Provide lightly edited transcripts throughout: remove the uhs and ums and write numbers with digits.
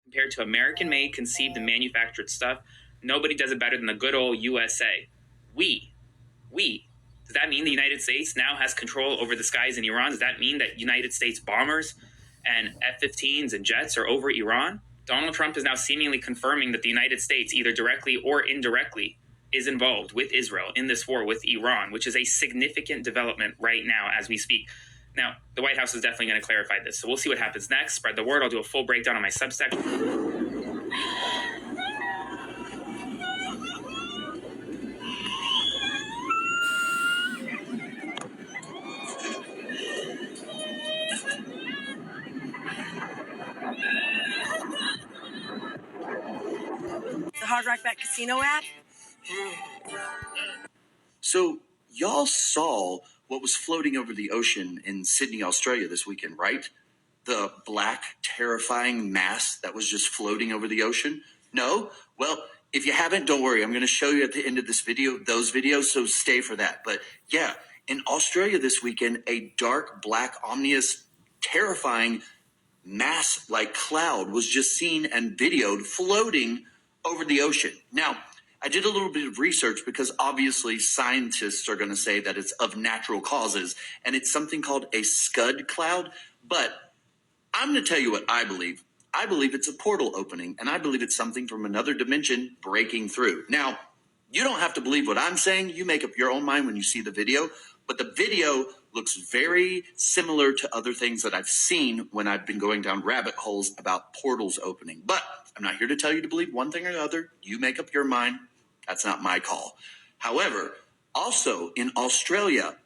compared to American-made, conceived, and manufactured stuff, nobody does it better than the good old USA. We. Does that mean the United States now has control over the skies in Iran? Does that mean that United States bombers and F-15s and jets are over Iran? Donald Trump is now seemingly confirming that the United States, either directly or indirectly, is involved with Israel in this war with Iran, which is a significant development right now as we speak. Now, the White House is definitely going to clarify this, so we'll see what happens next. Spread the word. I'll do a full breakdown on my Substack. The Hard Rock Bet Casino app? So, y'all saw what was floating over the ocean in Sydney, Australia this weekend, right? The black, terrifying mass that was just floating over the ocean? No? Well, if you haven't, don't worry. I'm going to show you at the end of this video, those videos, so stay for that. But yeah, in Australia this weekend, a dark, black, ominous, terrifying mass-like cloud was just seen and videoed floating over the ocean. Now, I did a little bit of research because obviously scientists are going to say that it's of natural causes, and it's something called a scud cloud. But I'm going to tell you what I believe. I believe it's a portal opening, and I believe it's something from another dimension breaking through. Now, you don't have to believe what I'm saying. You make up your own mind when you see the video. But the video looks very similar to other things that I've seen when I've been going down rabbit holes about portals opening. But I'm not here to tell you to believe one thing or the other. You make up your mind. That's not my call. However, also in Australia,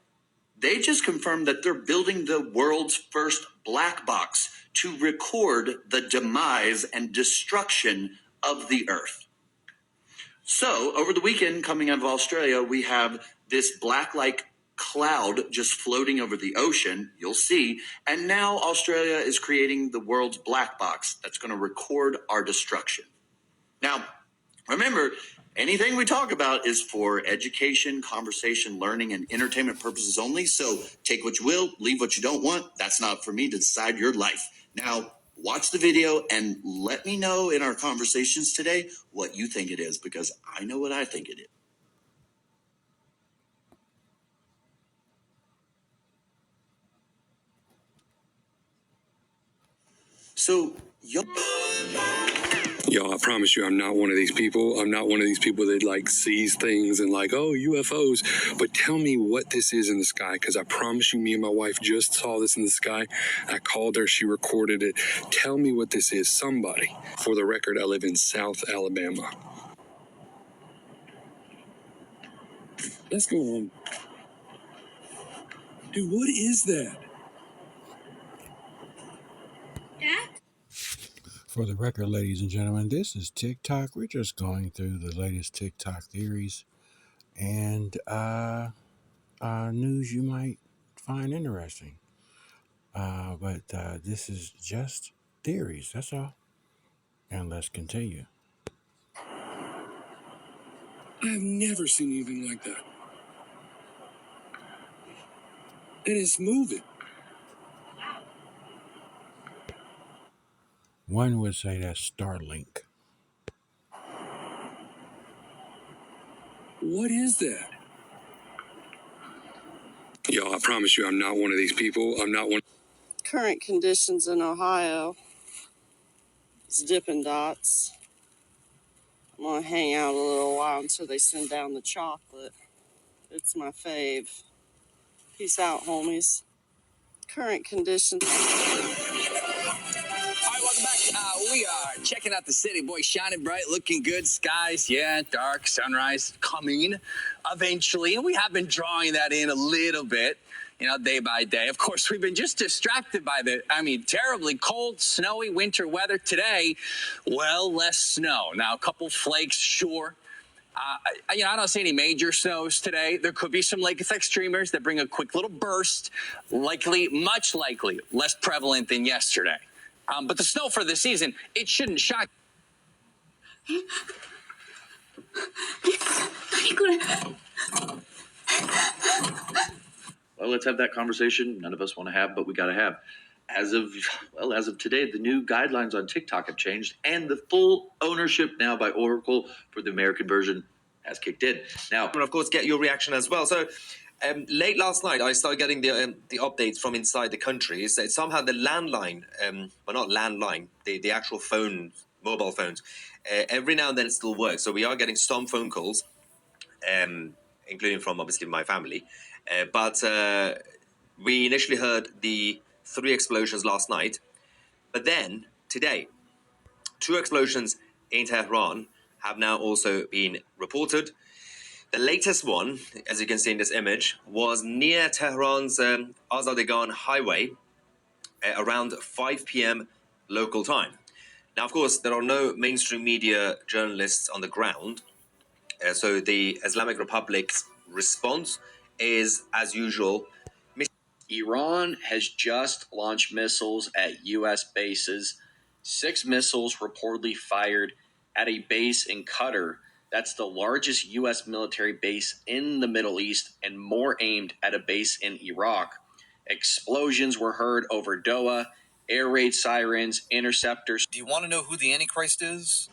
they just confirmed that they're building the world's first black box to record the demise and destruction of the Earth. So, over the weekend, coming out of Australia, we have this black-like cloud just floating over the ocean, you'll see, and now Australia is creating the world's black box that's going to record our destruction. Now, remember, anything we talk about is for education, conversation, learning, and entertainment purposes only, so take what you will, leave what you don't want. That's not for me to decide your life. Now, watch the video and let me know in our conversations today what you think it is, because I know what I think it is. So, Yo, I promise you, I'm not one of these people. I'm not one of these people that like sees things and like, oh, UFOs. But tell me what this is in the sky, because I promise you, me and my wife just saw this in the sky. I called her. She recorded it. Tell me what this is. Somebody. For the record, I live in South Alabama. Let's go on. Dude, what is that? Dad? For the record, ladies and gentlemen, this is TikTok. We're just going through the latest TikTok theories and news you might find interesting. But this is just theories, that's all. And let's continue. I've never seen anything like that. And it's moving. One would say that's Starlink. What is that? I promise you, I'm not one of these people. I'm not one. Current conditions in Ohio. It's Dippin' Dots. I'm going to hang out a little while until they send down the chocolate. It's my fave. Peace out, homies. Current conditions. All right, welcome back. We are checking out the city. Boy, shining bright, looking good. Skies, dark, sunrise coming eventually. And we have been drawing that in a little bit, day by day. Of course, we've been just distracted by terribly cold, snowy winter weather. Today, less snow. Now, a couple flakes, sure. I don't see any major snows today. There could be some lake effect streamers that bring a quick little burst. Much likely, less prevalent than yesterday. But the snow for the season, it shouldn't shock. Well, let's have that conversation none of us want to have, but we got to have. As of today, the new guidelines on TikTok have changed, and the full ownership now by Oracle for the American version has kicked in. Now, and of course, get your reaction as well. So, late last night, I started getting the updates from inside the country. It's somehow the landline, well, not landline, the actual phone, mobile phones, every now and then it still works. So we are getting some phone calls, including from obviously my family, but we initially heard the 3 explosions last night, but then today, 2 explosions in Tehran have now also been reported. The latest one, as you can see in this image, was near Tehran's Azadegan highway around 5 p.m. local time. Now, of course, there are no mainstream media journalists on the ground, so the Islamic Republic's response is, as usual, Iran has just launched missiles at U.S. bases. 6 missiles reportedly fired at a base in Qatar. That's the largest U.S. military base in the Middle East, and more aimed at a base in Iraq. Explosions were heard over Doha, air raid sirens, interceptors. Do you want to know who the Antichrist is?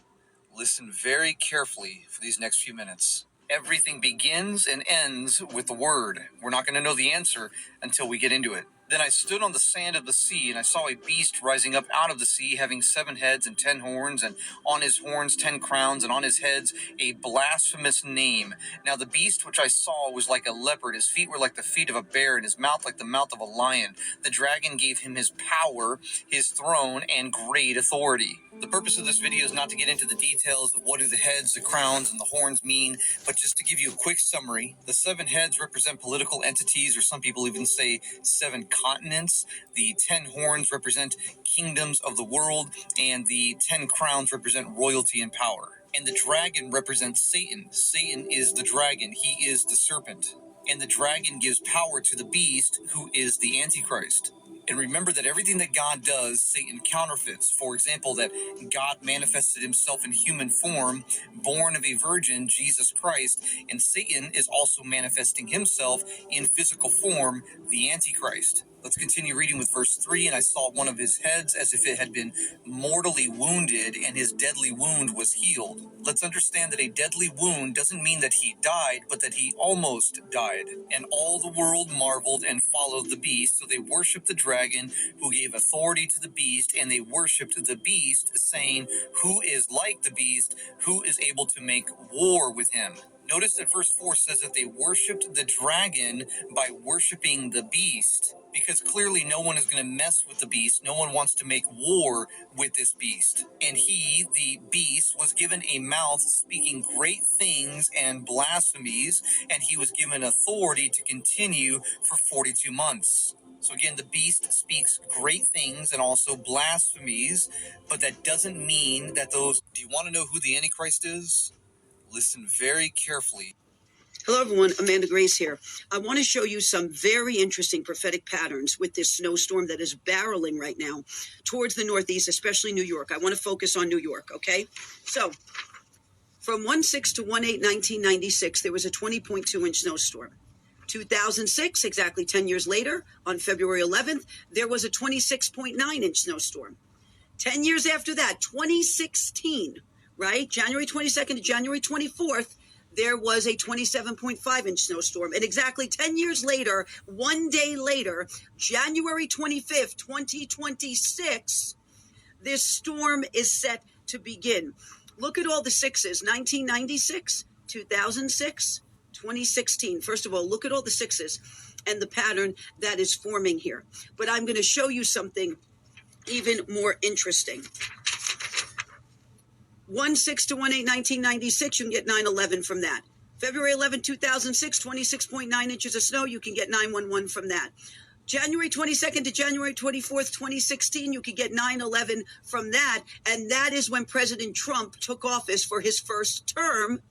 Listen very carefully for these next few minutes. Everything begins and ends with the word. We're not going to know the answer until we get into it. Then I stood on the sand of the sea, and I saw a beast rising up out of the sea, having 7 heads and 10 horns, and on his horns 10 crowns, and on his heads a blasphemous name. Now the beast which I saw was like a leopard. His feet were like the feet of a bear, and his mouth like the mouth of a lion. The dragon gave him his power, his throne, and great authority. The purpose of this video is not to get into the details of what do the heads, the crowns, and the horns mean, but just to give you a quick summary. The 7 heads represent political entities, or some people even say 7 continents. The 10 horns represent kingdoms of the world, and the 10 crowns represent royalty and power. And the dragon represents Satan. Satan is the dragon. He is the serpent. And the dragon gives power to the beast, who is the Antichrist. And remember that everything that God does, Satan counterfeits. For example, that God manifested himself in human form, born of a virgin, Jesus Christ, and Satan is also manifesting himself in physical form, the Antichrist. Let's continue reading with verse 3. And I saw one of his heads as if it had been mortally wounded, and his deadly wound was healed. Let's understand that a deadly wound doesn't mean that he died, but that he almost died. And all the world marveled and followed the beast, so they worshipped the dragon, who gave authority to the beast, and they worshipped the beast, saying, "Who is like the beast? Who is able to make war with him?" Notice that verse 4 says that they worshipped the dragon by worshiping the beast, because clearly no one is going to mess with the beast. No one wants to make war with this beast. And he, the beast, was given a mouth speaking great things and blasphemies, and he was given authority to continue for 42 months. So again, the beast speaks great things and also blasphemies, but that doesn't mean that those... Do you want to know who the Antichrist is? Listen very carefully. Hello, everyone. Amanda Grace here. I want to show you some very interesting prophetic patterns with this snowstorm that is barreling right now towards the Northeast, especially New York. I want to focus on New York, okay? So, from 1/6 to 1/8/1996, there was a 20.2-inch snowstorm. 2006, exactly 10 years later, on February 11th, there was a 26.9-inch snowstorm. 10 years after that, 2016, right? January 22nd to January 24th, there was a 27.5-inch snowstorm. And exactly 10 years later, one day later, January 25th, 2026, this storm is set to begin. Look at all the sixes: 1996, 2006, 2016. First of all, look at all the sixes and the pattern that is forming here. But I'm going to show you something even more interesting. 1/6 to 1/8/1996, you can get 9/11 from that. February 11, 2006, 26.9 inches of snow, you can get 9/11 from that. January 22nd to January 24th, 2016, you could get 9/11 from that. And that is when President Trump took office for his first term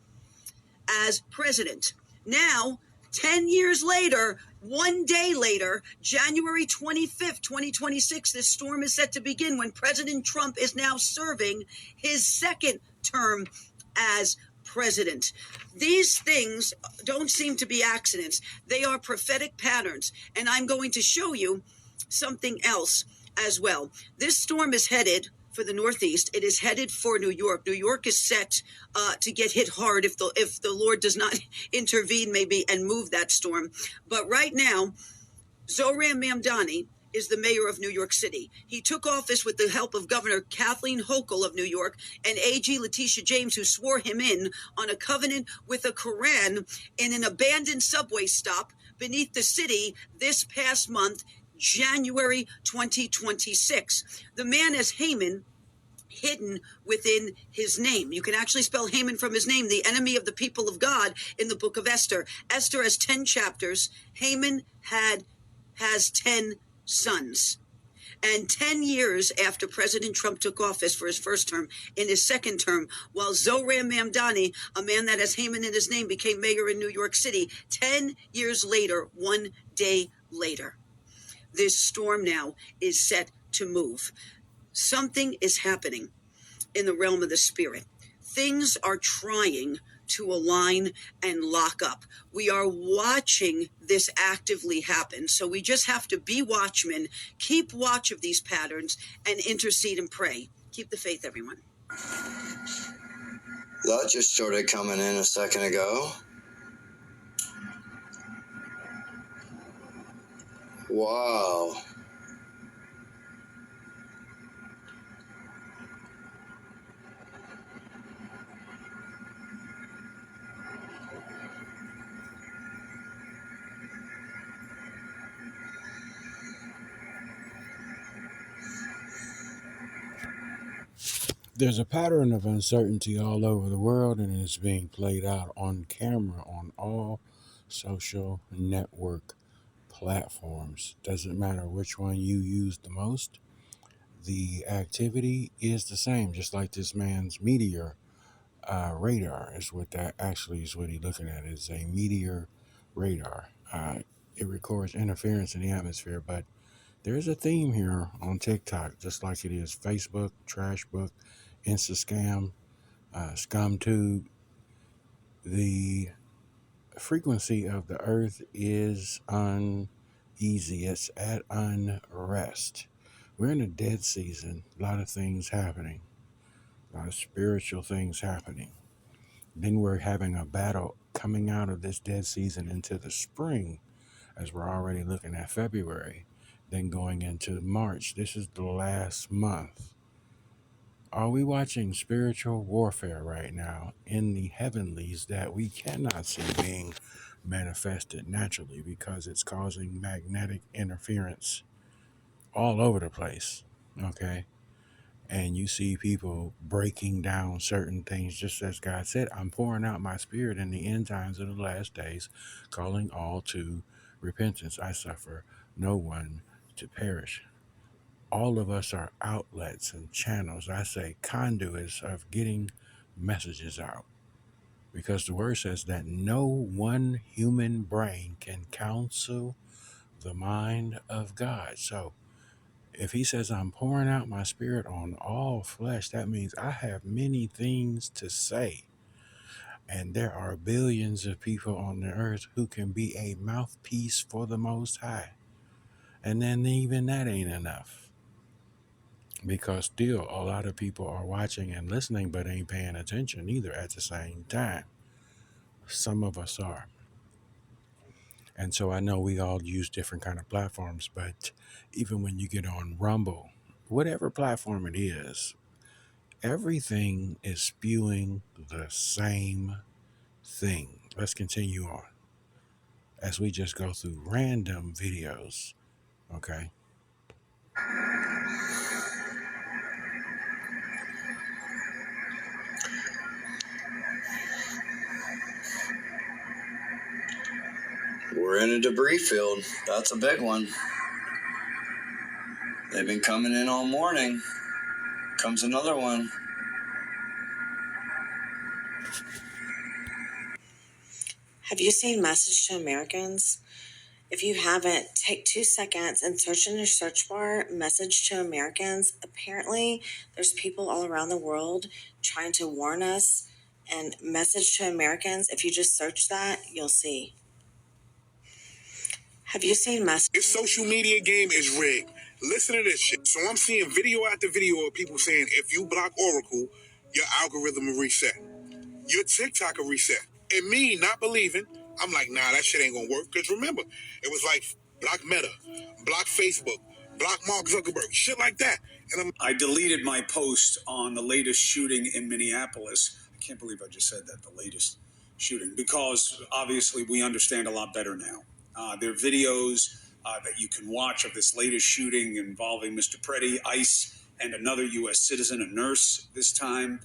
as president. Now, 10 years later, one day later, January 25th, 2026, this storm is set to begin when President Trump is now serving his second term as president. These things don't seem to be accidents. They are prophetic patterns. And I'm going to show you something else as well. This storm is headed for the Northeast. It is headed for New York. New York is set to get hit hard if the Lord does not intervene, maybe, and move that storm. But right now, Zohran Mamdani is the mayor of New York City. He took office with the help of Governor Kathleen Hochul of New York and AG Letitia James, who swore him in on a covenant with the Quran in an abandoned subway stop beneath the city this past month, January 2026. The man is Haman, hidden within his name. You can actually spell Haman from his name, the enemy of the people of God, in the book of Esther. Esther has 10 chapters. Haman has 10 sons. And 10 years after President Trump took office for his first term, in his second term, while Zohran Mamdani, a man that has Haman in his name, became mayor in New York City, 10 years later, one day later, this storm now is set to move. Something is happening in the realm of the spirit. Things are trying to align and lock up. We are watching this actively happen. So we just have to be watchmen, keep watch of these patterns, and intercede and pray. Keep the faith, everyone. That just started coming in a second ago. Wow. There's a pattern of uncertainty all over the world, and it's being played out on camera on all social network platforms. Doesn't matter which one you use the most, the activity is the same, just like this man's meteor radar is what that actually is what he's looking at. Is a meteor radar. It records interference in the atmosphere, but there's a theme here on TikTok, just like it is Facebook, Trashbook, Instascam, ScumTube. The frequency of the earth is uneasy. It's at unrest. We're in a dead season. A lot of things happening. A lot of spiritual things happening. Then we're having a battle coming out of this dead season into the spring, as we're already looking at February, then going into March. This is the last month. Are we watching spiritual warfare right now in the heavenlies that we cannot see being manifested naturally because it's causing magnetic interference all over the place? Okay. And you see people breaking down certain things, just as God said, I'm pouring out my spirit in the end times of the last days, calling all to repentance. I suffer no one to perish. All of us are outlets and channels, I say conduits of getting messages out. Because the word says that no one human brain can counsel the mind of God. So if he says I'm pouring out my spirit on all flesh, that means I have many things to say. And there are billions of people on the earth who can be a mouthpiece for the Most High. And then even that ain't enough. Because still a lot of people are watching and listening but ain't paying attention either at the same time. Some of us are. And so I know we all use different kind of platforms, but even when you get on Rumble, whatever platform it is, everything is spewing the same thing. Let's continue on as we just go through random videos, okay? We're in a debris field. That's a big one. They've been coming in all morning. Comes another one. Have you seen Message to Americans? If you haven't, take 2 seconds and search in your search bar, Message to Americans. Apparently, there's people all around the world trying to warn us. And Message to Americans, if you just search that, you'll see. Have you seen Message? This social media game is rigged. Listen to this shit. So I'm seeing video after video of people saying if you block Oracle, your algorithm will reset. Your TikTok will reset. And me not believing, I'm like, nah, that shit ain't gonna work. Because remember, it was like block Meta, block Facebook, block Mark Zuckerberg, shit like that. And I deleted my post on the latest shooting in Minneapolis. I can't believe I just said that, the latest shooting, because obviously we understand a lot better now. There are videos that you can watch of this latest shooting involving Mr. Preddy, ICE, and another U.S. citizen, a nurse this time.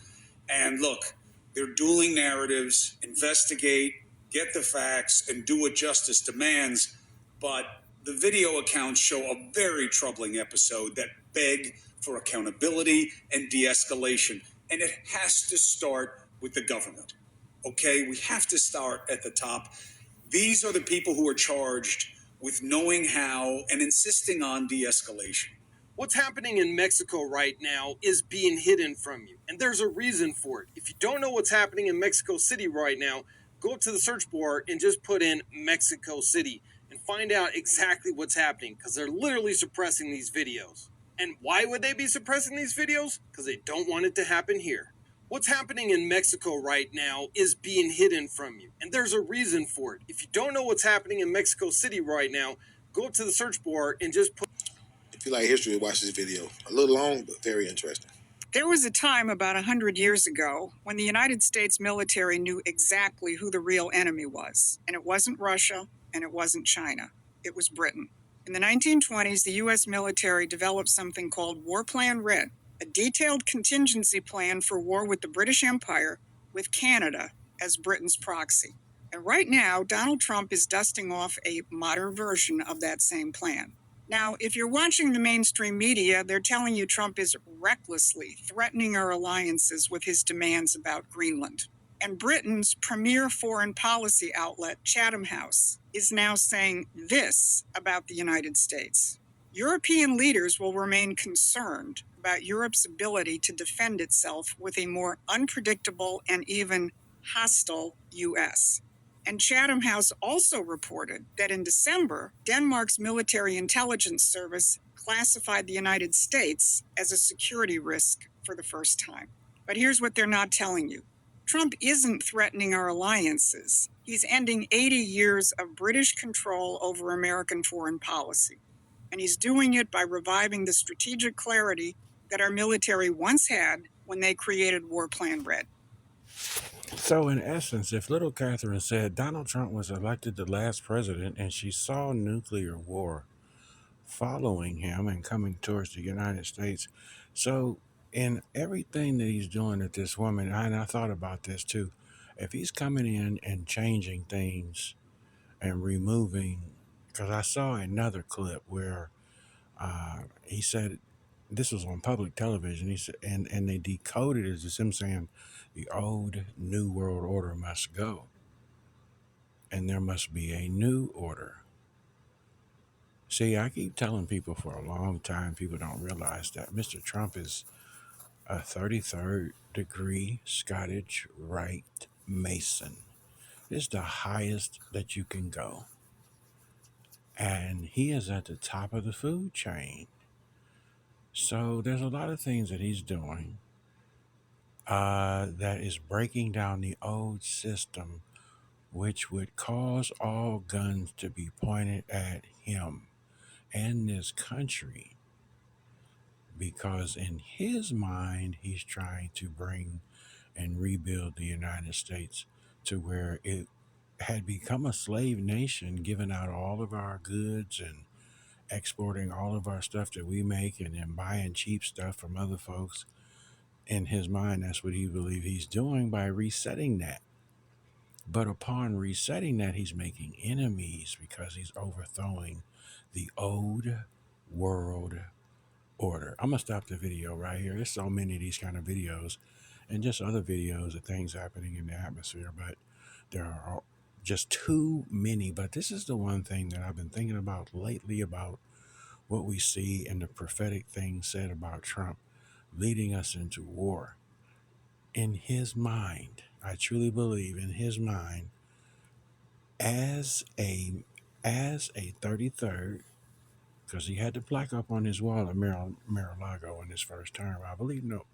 And look, they're dueling narratives, investigate, get the facts, and do what justice demands. But the video accounts show a very troubling episode that beg for accountability and de-escalation. And it has to start with the government. Okay, we have to start at the top. These are the people who are charged with knowing how and insisting on de-escalation. What's happening in Mexico right now is being hidden from you, and there's a reason for it. If you don't know what's happening in Mexico City right now, go up to the search bar and just put in Mexico City and find out exactly what's happening, because they're literally suppressing these videos. And why would they be suppressing these videos? Because they don't want it to happen here. What's happening in Mexico right now is being hidden from you, and there's a reason for it. If you don't know what's happening in Mexico City right now, go up to the search bar and just put... if you like history, watch this video. A little long, but very interesting. There was a time about 100 years ago when the United States military knew exactly who the real enemy was. And it wasn't Russia, and it wasn't China. It was Britain. In the 1920s, the U.S. military developed something called War Plan Red, a detailed contingency plan for war with the British Empire, with Canada as Britain's proxy. And right now, Donald Trump is dusting off a modern version of that same plan. Now, if you're watching the mainstream media, they're telling you Trump is recklessly threatening our alliances with his demands about Greenland. And Britain's premier foreign policy outlet, Chatham House, is now saying this about the United States. European leaders will remain concerned about Europe's ability to defend itself with a more unpredictable and even hostile U.S. And Chatham House also reported that in December, Denmark's military intelligence service classified the United States as a security risk for the first time. But here's what they're not telling you. Trump isn't threatening our alliances. He's ending 80 years of British control over American foreign policy. And he's doing it by reviving the strategic clarity that our military once had when they created War Plan Red. So, in essence, if little Catherine said Donald Trump was elected the last president and she saw nuclear war following him and coming towards the United States, so in everything that he's doing with this woman, and I thought about this too, if he's coming in and changing things and removing, because I saw another clip where he said, this was on public television. He said, and they decoded it as him saying, the old new world order must go, and there must be a new order. See, I keep telling people for a long time, people don't realize that Mr. Trump is a 33rd degree Scottish Rite Mason. It's the highest that you can go. And he is at the top of the food chain. So there's a lot of things that he's doing that is breaking down the old system, which would cause all guns to be pointed at him and this country, because in his mind, he's trying to bring and rebuild the United States to where it had become a slave nation, giving out all of our goods and exporting all of our stuff that we make and then buying cheap stuff from other folks. In his mind, that's what he believes he's doing by resetting that. But upon resetting that, he's making enemies because he's overthrowing the old world order. I'm going to stop the video right here. There's so many of these kind of videos and just other videos of things happening in the atmosphere, but there are just too many. But this is the one thing that I've been thinking about lately, about what we see and the prophetic things said about Trump leading us into war. In his mind, I truly believe in his mind, as a 33rd, because he had the plaque up on his wall at Mar-a-Lago in his first term. I believe, no,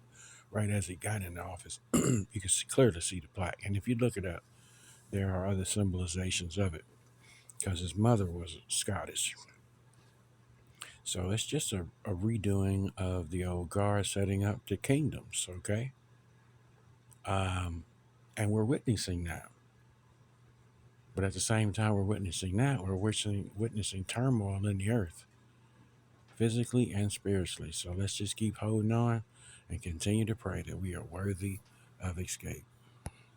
right as he got in the office, you can clearly see the plaque. And if you look it up, there are other symbolizations of it because his mother was Scottish. So it's just a redoing of the old guard setting up the kingdoms, okay? And we're witnessing that. But at the same time we're witnessing that, we're witnessing turmoil in the earth, physically and spiritually. So let's just keep holding on and continue to pray that we are worthy of escape.